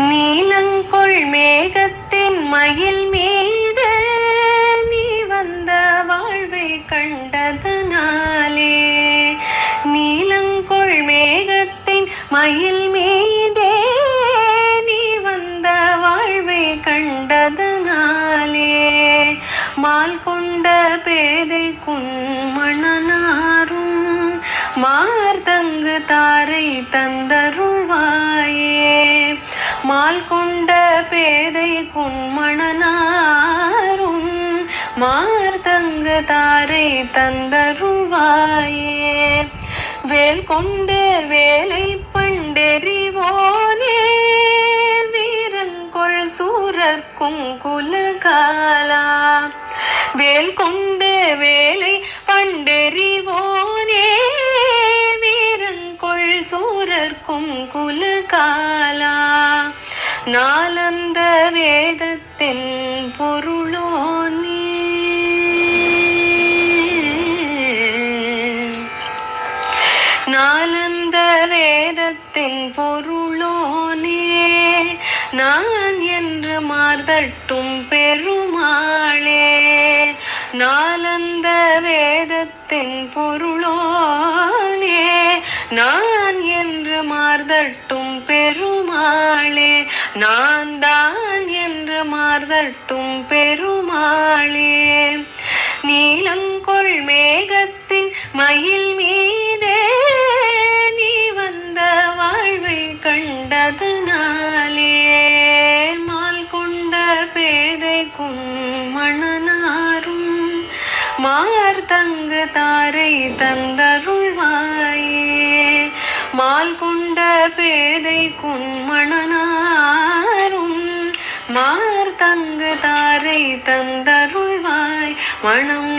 நீலங்கொள் மேகத்தின் மயில் மீது நீ வந்த வாழ்வை கண்டதனாலே, நீலங்கொள் மேகத்தின் மயில் மீதே நீ வந்த வாழ்வை கண்டதனாலே, மால் கொண்ட பேதைக்குன் மணனாரும் மார்தங்கு தாரை தந்தருள்வாயே, மால் கொண்ட பேதைக்குன் மணனாரும் மார்தங்கு தாரை தந்தருள்வாயே, வேல் கொண்டு வேலை பண்டெறிவோனே வீரங்கொள் சூரர்க்கும் குலகாலா, வேல் கொண்டு வேலை பண்டெறிவோனே வீரங்கொள் சூரர்க்கும் குலகாலா, நாலந்த வேதத்தின் பொருளோனே, நாலந்த வேதத்தின் பொருளோனே, நான் என்று மார்தட்டும் பெருமாளே, நாலந்த வேதத்தின் பொருளோனே, நான் என்று மார்தட்டும் பெருமாளே, நான் தான் என்று மார்தட்டும் பெருமாளே, நீலங்கொள் மேகத்தின் மயில் மீதே நீ வந்த வாழ்வை கண்டதனாலே, மால் கொண்ட பேதைக்குன் மணனாரும் மார்தங்கு தாரை தந்தருள்வாயே, மால் கொண்ட பேதைக்குன் மணனாரும் மார்தங்கு தாரை தந்தருள்வாய், மணம்